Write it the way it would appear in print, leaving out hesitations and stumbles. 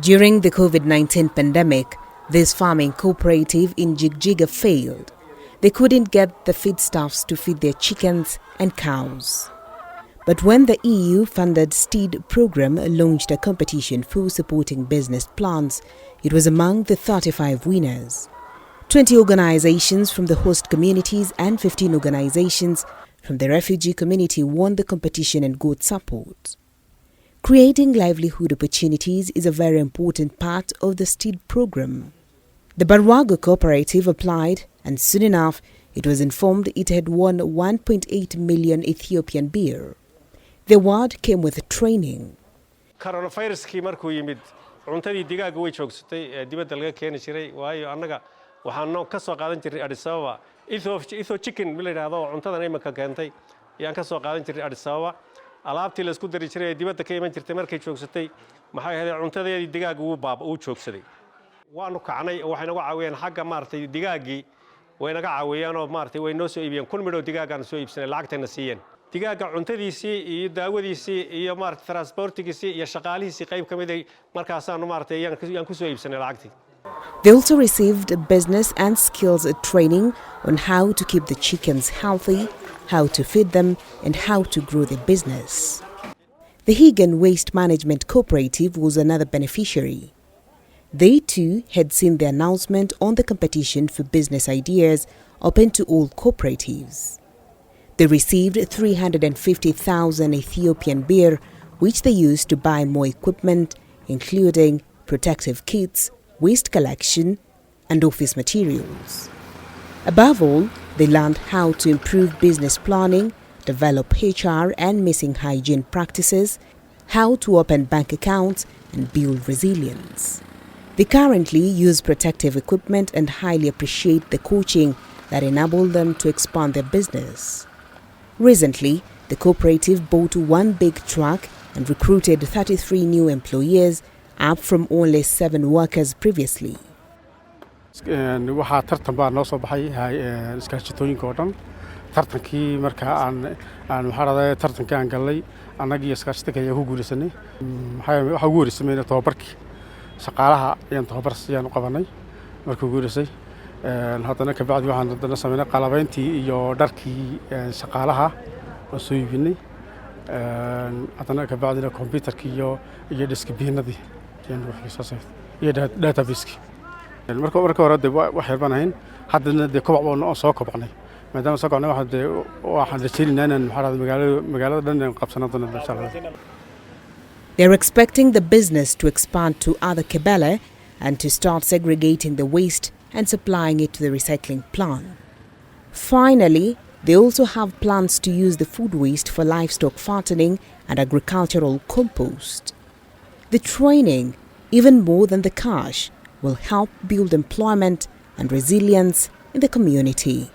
During the COVID-19 pandemic, this farming cooperative in Jigjiga failed. They couldn't get the feedstuffs to feed their chickens and cows. But when the EU-funded STEED program launched a competition for supporting business plans, it was among the 35 winners. 20 organizations from the host communities and 15 organizations from the refugee community won the competition and got support. Creating livelihood opportunities is a very important part of the STEED program. The Barwago cooperative applied, and soon enough, it was informed it had won 1.8 million Ethiopian birr. The award came with training. Coronavirus-kii markuu yimid cuntadii digaaga way joogsatay dibadda laga keeni jiray waayo annaga waxaan ka soo qaadan jiray Addis Ababa Etho chicken mila yiraahdo cuntadan imika keentay yaan ka soo qaadan jiray Addis Ababa alaabtii la isku dari jiray dibadda ka iman jirtay markay joogsatay maxay ahayd cuntadeedii digaaga uu joogsaday waanu kacnay waxay nagu caawiyeen xagga maartay digaagii way naga caawiyeen oo maartay way noo soo iibiyeen 1 midho digaagan soo iibsanay lacagtana siiyeen digaaga cuntadiisii iyo daawadiisii iyo maartay transportigiisii iyo shaqaalihiisii qayb kamid ah markaasaanu maartay yaan ku soo iibsanay lacagtii. They also received business and skills training on how to keep the chickens healthy, how to feed them, and how to grow their business. The Higan Waste Management Cooperative was another beneficiary. They too had seen the announcement on the competition for business ideas open to all cooperatives. They received 350,000 Ethiopian birr, which they used to buy more equipment, including protective kits, waste collection, and office materials. Above all, they learned how to improve business planning, develop HR and missing hygiene practices, how to open bank accounts, and build resilience. They currently use protective equipment and highly appreciate the coaching that enabled them to expand their business. Recently, the cooperative bought one big truck and recruited 33 new employees, up from only 7 workers previously. waxaa tartan baa noo soo baxay iskaashatooyinka oo dhan tartankii marka aan waxa raday tartankan galay anagii iskaashatada ayaa ku guulaysanay waxa ugu horeysay tababarkii shaqaalaha ayaan tababar siiyaan u qabanay markuu guulaysay haddana ka bacdi waxaan haddana sameynay qalabayntii iyo dharkii shaqaalaha oo soo iibinay haddana ka bacdina computerkii iyo diskbiinadii iyo database-kii marka hore wax yar baan ahayn haddana kobac oo soo kobcnay maadaama soo kobcnay waxaan rajaynaynaa inaan magaalada dhan qabsano doono insha Allah. They're expecting the business to expand to other Kebele and to start segregating the waste and supplying it to the recycling plant. Finally, they also have plans to use the food waste for livestock fattening and agricultural compost. The training, even more than the cash, will help build employment and resilience in the community.